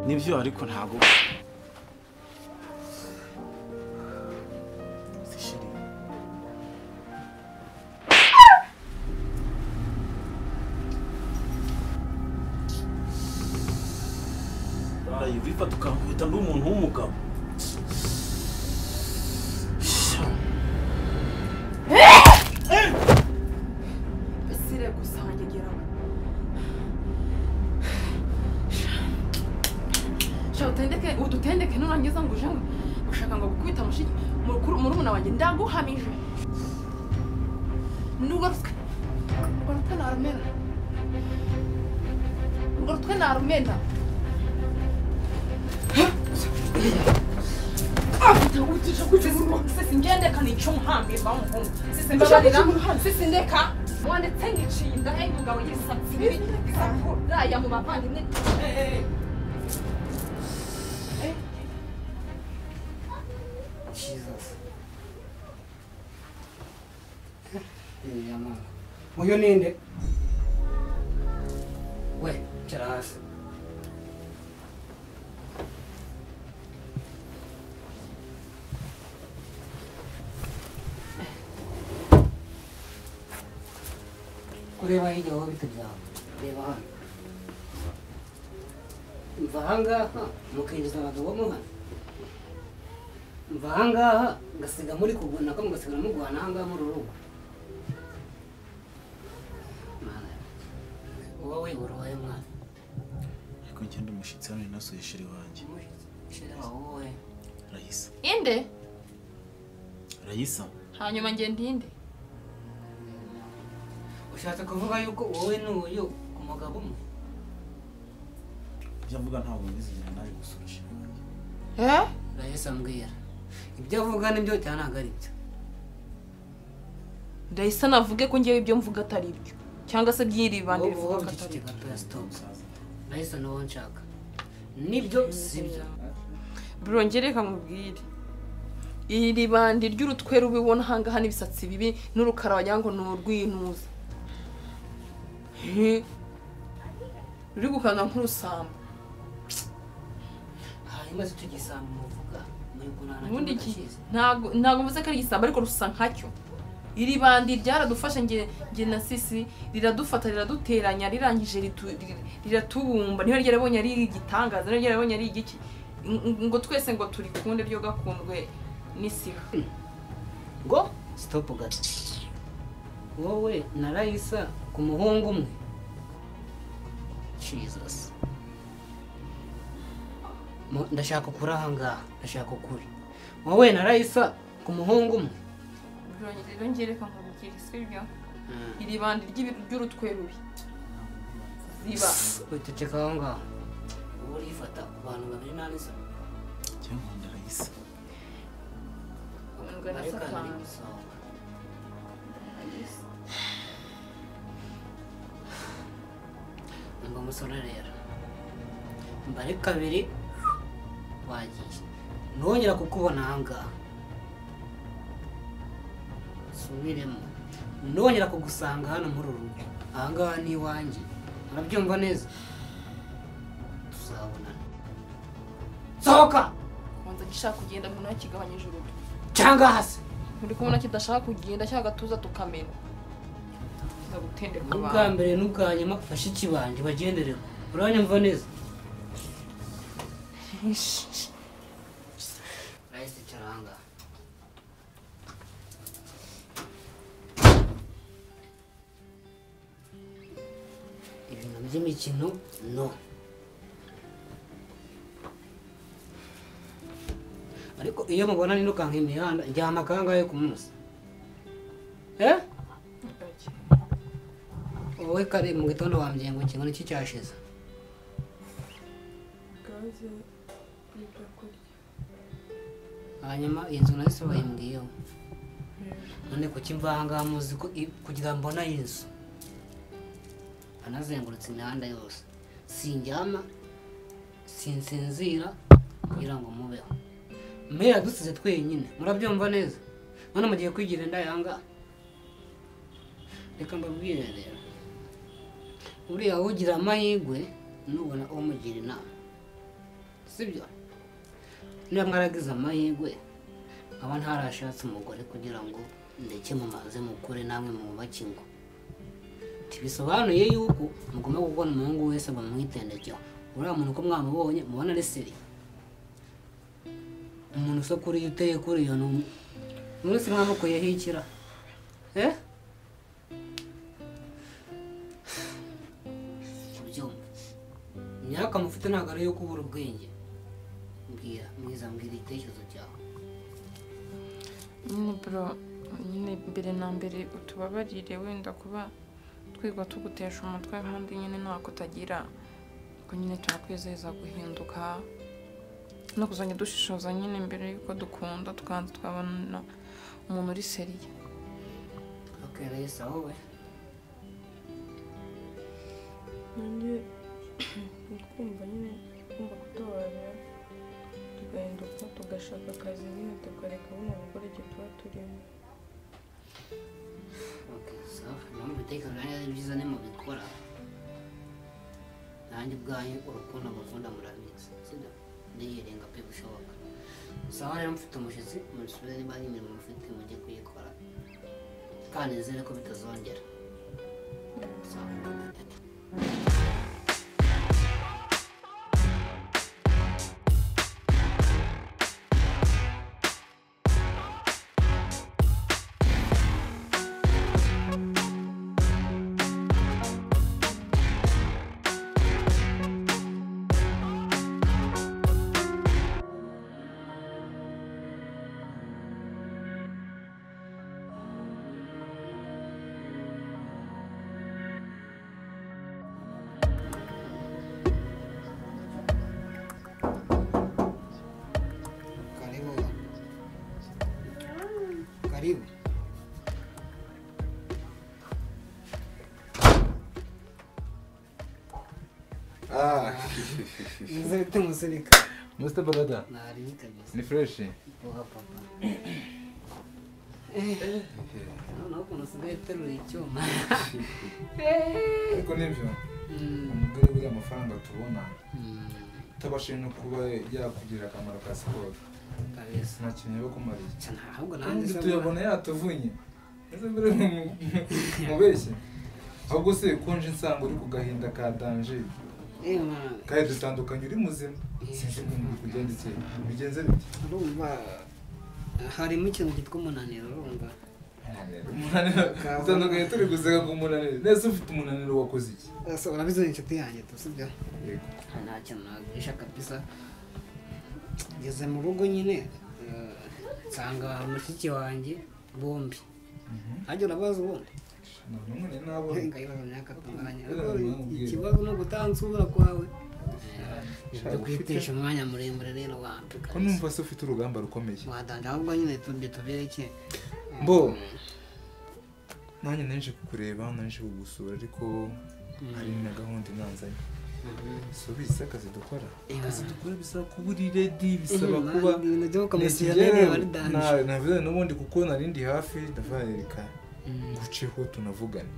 nibyo ariko ntago zishiri bayi bifata ukankubita n'umuntu w'umugabo Sire gusangegera ututendeke nurangiza ngo uje gushaka ngo gukubita mushiki murumuna wanjye ndaguhamije nugarutwe narumena utisha kuchizima sisi ngendeka nico muhambi bamuhungu sisi mbabarira sisi ndeka wandetse ngicinda engugabo y'isatsi bibi bisakura ya mu bavandimwe Jesus. Mama. Uyu ninde? We, cara hasi. Kureba hirya aho bita byawe. Reba hano. Mva ahangaha mukinjiza abagabo mo hano. Mva ahangaha ngasiga muri kuguna ko mugasigara mugwana ahangaha muri urugo. Wowe uruwaye mwana. ariko ngenda umushitsi hano nasuye shiri wanjye Wowe Raisa inde Raisa hanyuma ngende inde ushatse kuvuga yuko wowe n'uyu ku mugabo umwe ibyo avuga ntabwo bizigera nawe gusura shiri wanjye Raisa mbwira ibyo avuga nibyo cyane ntabwo ari byo Raisa navuge ko ngiye ibyo mvuga atari byo cyangwa se byiribande bivuga ko atari byo Raisa no nshaka nibyo sibyo bro ngereka mubwire iri bandi ry'urutwe rubibona hanga n'ibisatsi bibi n'urukara wagira ni urwinuza ruri gukanga nk'urusamba hanyuma tugisamba muvuga ubundi ntago mvuze ko ari igisamba ariko rusa nkacyo iri bandi ryaradufasha nge na sisi riradufata riraduteranya rirangije riratubumba niho ryarabonye ari igitangaza niho ryarabonye ari igiki ngo twese ngo turi kunde ryo gakundwe n'isiha ngo stop gato wowe na Raisa ku muhungu umwe Jesus ndashaka kurahanga ndashaka kuri wowe na Raisa ku muhungu umwe rero ngereka nkubwira sibyo iri bandi ry'urutwe rubi ziba uteceka aho ngaho uri fata abantu babiri naniza cyangwa Raisa ngana satani ngo musore rero mbare kabiri wagiye nongera kukubona ahangaha subiremo nongera kugusanga hano muri uru rugo ahangaha ni iwanjye urabyumva neza tuzabonana sohoka kwanza gishaka kugenda umuntu yakigabanyije urugo cyangwa hasi muri kubona kidashaka kugenda cyangwa gatuza tukamena ndagutenderwa ubwa mbere n'ubwa nyuma fashe ikibanje bagendereho uranyumva neza Raisa charanga ibintu by'imikino no ariko iyo mubona ni nukanka imihanda njyama kangahe ku munsi wowe kare mu gitondo wambye ngo kingo niki cyashize gaze ibyo kurya hanyuma inzu nahise bayimbwiyeho none kuki mvanga muzi ko kugira mbona inzu anazengurutse imihanda yose sinjyama sinsinzira kugira ngo mubeho mera dusize twenyine murabyumva neza none mugiye kwigira indayanga reka mbabwire rero uriya ugira amahirwe nubona umugira inama sibyo niba mwaragize amahirwe nkaba ntarashatse umugore kugira ngo ndeke mumaze mukure namwe mubake ingo ntibisobanuye yuko mugomba kubona umuhungu wese ngo mumwitendekeho uriya muntu uko mwamubonye mubona ari seri umuntu usa kuriya uteye kuriya muri se mwamukuyeho ikira imyaka mufite ntabwo ari iyo kubura ubwenge mbwira igitekerezo cyawe nyine bro nyine mbere na mbere utubabarire wenda kuba twigwa tugutesha umutwe kandi nyine ntako utagira ko nyine turakwizeza guhinduka no kuzajya dushishoza nyine mbere yuko dukunda tukanza twabona umuntu uri seriye. Okay, Raisa, wowe nanjye kumva nyine kumva kutubarira tugahinduka tugashaka akazi nyine tukareka buno bukorege tuba turimo. Okay, sawa namwe bitekereza neza ibyiza nimubikora nanjye ubwanyu urukundo mukunda murabizi sibyo ndiyirenga pe bishoboka. Sawa rero mfite umushyitsi musubire niba ari imirimo mufite mujye kuyikora kandi nizere ko bitazongera. Karibu. Nzete musirika. Mr. Barada. Nari kabisa. Ni fresh. Poa papa. No kuno sigaye terura icyuma. Ariko nibyo. Umugore buri amafaranga tubona. Tabashije no kuba yakugirira akamaro ka siporo. Kabisa. Nta kintu yo kumariye. Cyane ahubwo Nanjye nanjye tuyabona yatuvunye. Ese mbere mubeshye. Ahubwo se konje nsanga uri kugahinda ka danger. Kandi dutandukanye uri muzima. Sinzi umuntu kugenda iki. Bigenze bite? Urumva harimo ikintu cyitwa umunaniro urumva. Umunaniro. Dutandukanye turi guseka ku munaniro. Nese ufite umunaniro wakoze iki? So urabizi inshuti yanjye tusibyo. Yego. Nta kintu naguhisha kabisa. Ngeze mu rugo nyine nsanga umushiki wanjye bombi. Ajya urabaza ubundi. None nabo ngayibaza myaka tunganya. Ikibazo no gutansubira kwawe. Cyo kwitesha umwanya muremure rero wantu. Ko numva se ufite urugamba rukomeye. Wadanda ahubwo nyine tubereke. Mbo. Nanye nenje kukureba, nenje kugusura ariko hari na gahunda inanzanye. So bisa akazi dukora. Akazi dukora bisaba kuba uri ready, bisaba kuba ibintu kamusiyane bari danje. Navuze n'ubundi kuko narindi hafi ndavareka. Guceho tunavugana.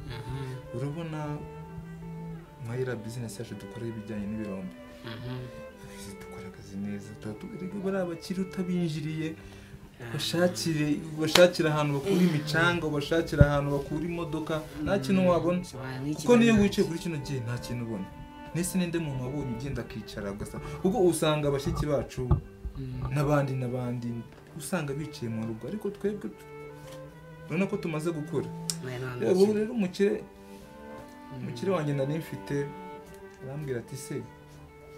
Urabona Mayira business yacu dukora ibijyanye n'ibirombe. Dukora akazi neza. Tuba bari abakiri utabinjiriye. Bashakira ahantu bakura imicanga, bashakira ahantu bakura imodoka, nta kintu wabona. Kuko niyo wicaye kuri kino gihe nta kintu ubona. Nese ninde muntu wabonye ugenda akicara gasa. Kuko usanga abashiki bacu n'abandi usanga biciye mu rugo ariko twebwe urabona ko tumaze gukura. Ubu rero umukire wanjye nari mfite arambwira ati se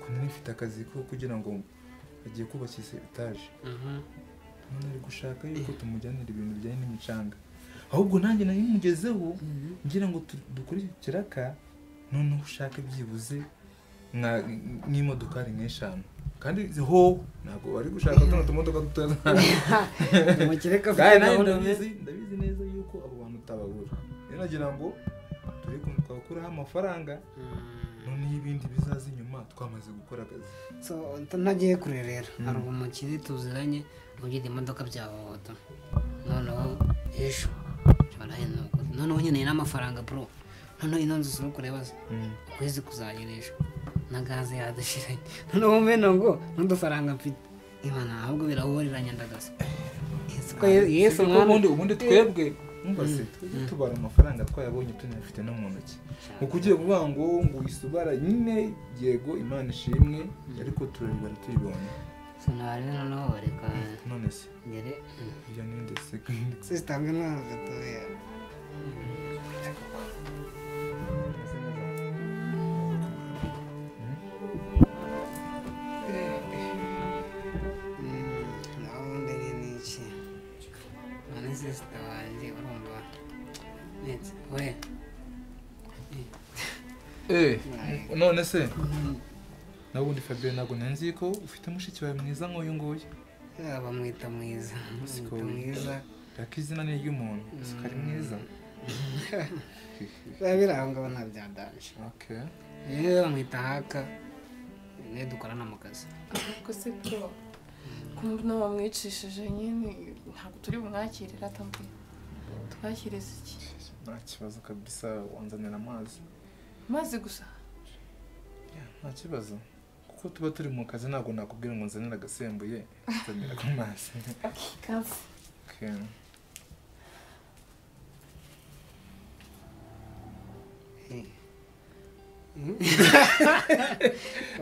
ko nari mfite akazi ko kugira ngo agiye kubakisa etaje. None ari gushaka yuko tumujyanira ibintu bijyanye n'imicanga. Ahubwo nanjye nari mugezeho ngira ngo dukore kiraka none ushaka byibuze n'imodokari nk'eshanu. Kandi ho ntabwo bari gushaka tuno tumodoka dutana. Umukireka ndabizi neza yuko abo bantu utababura. Rero nagira ngo turi kumukuraho amafaranga none ibindi bizaza inyuma twamaze gukora akazi. So ntagiye kurerera hari umukiri tuziranye ugide imodoka byahoto. Noneho ejo noneho nyine n'amafaranga bro. Noneho ino nzu sura kurebaza kwezi kuzageresha. na gaze yadushiranye noneho mbena ngo n'udufaranga mfite imana ahubwo birahuriranye ndagasa Yesu mwana ubundi twebwe mbase tubara amafaranga twayabonye tunafite no mu ntoki uko ugiye kuvuga ngo uyisubara nyine yego Imana ishimwe ariko turabibara tuyibonye sonari noneho reka none se ngere iyo ni nde second sitamwe mwana gatoya none se nabundi Fabien ntabwo nzi ko ufite mushiki wawe mwiza nk'uyu nguyu bamwita mwiza izina ni iry'umuntu siko ari mwiza biranga nta byadanje bamwita haka niyo dukorana mu kazi ariko se bro kumva wamwicishije nyine ntabwo turi bumwakirira atambwira twakiriza iki nta kibazo kabisa wanzanira amazi gusa nta kibazo kuko tuba turi mu kazi ntabwo nakubwira ngo nzanire agasembuye nzanira amazi kazi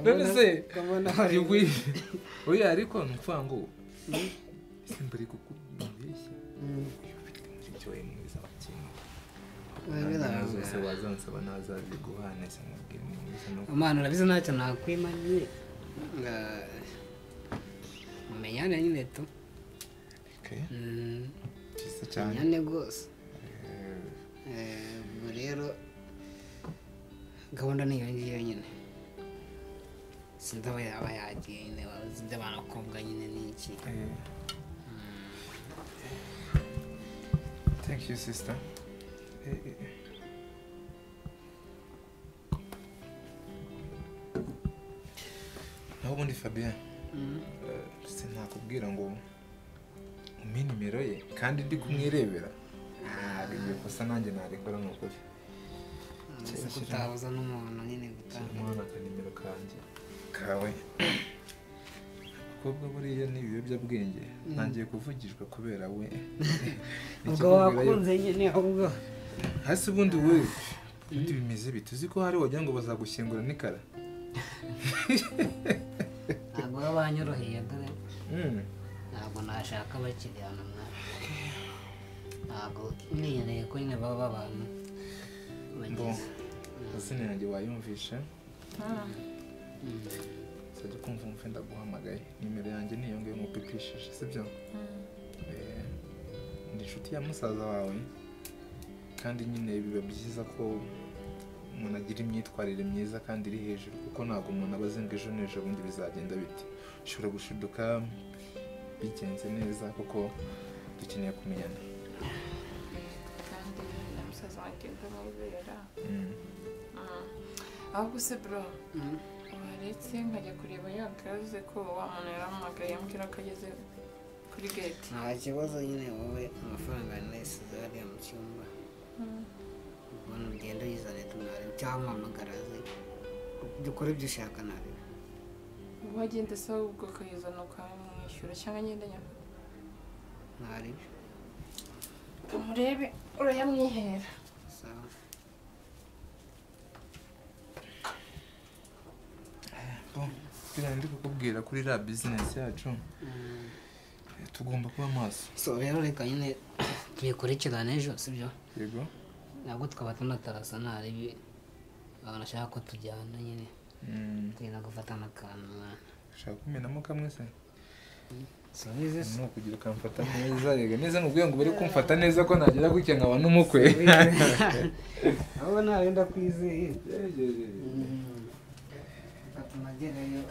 none se oya ariko ni ukuvuga ngo simbari kukubeshya mushiki wawe mwiza zose wazansaba nazazi guhanese mubwira ni mwiza umwana urabizi ntacyo nakwimanye mumenyane nyine tu cyiza cyane mumenyane rwose ubwo rero gahunda niyo ngiyo nyine sinzi aho yaba yagiye nyine wazi iby'abakobwa nyine n'iki thank you sister naho ubundi Fabien sinakubwira ngo umpe nimero ye kandi ndi kumwirebera iryo kosa nanjye narikora ni ukuri kutabuza n'umuntu nyine gutanga umwana akanimero kanjye kawe abakobwa buriya ni ibiyobyabwenge ntangiye kuvugishwa kubera we ubwo wakunze nyine ahubwo hasi ubundi we ubundi bimeze bite uzi ko hari wagira ngo bazagushyingura n'ikara ntabwo baba banyoroheye dore ntabwo nashaka abakiriya hano mwana ntabwo niyoneye ko nyine baba abantu bageze izina yanjye wayumvisha sajya kumva umve ndaguhamagaye nimero yanjye niyo ngiyo mupipishije sibyo ndi inshuti ya musaza wawe kandi nyine biba byiza ko umuntu agira imyitwarire myiza kandi iri hejuru kuko ntabwo umuntu aba azi ngo ejo n'ejo bundi bizagenda bite ushobora gushiduka bigenze neza kuko dukeneye kumenyana kandi umusaza wanjye ndamubera ahubwo se bro waretse nkajya kureba ya gaze ko wa muntu yaramuhamagaye ambwira ko ageze kuri gate nta kibazo nyine wowe amafaranga nayisize hariya mu cyumba ubona ugenda uyizane tunareba cyangwa mpamagara dukore ibyo ushaka nareba wagenda se ahubwo ukayizana ukamwishyura cyangwa ngenda nyuma nareba umurebe urayamwihera sawa kugira ndi kukubwira kuri la business yacu tugomba kuba maso so rero reka nyine tuyikurikirane ejo sibyo yego ntabwo twaba tunatarasa ntarebe banashaka ko tujyana nyine tugenda gufata n'akantu mwana ushaka kumenamo kamwe se so nize ni ukugira ukamfata neza rega neza nkubwiye ngo bari kumfata neza ko nagera gutya nkaba n'umukwe abo ntarenda kwizeye tunagerayo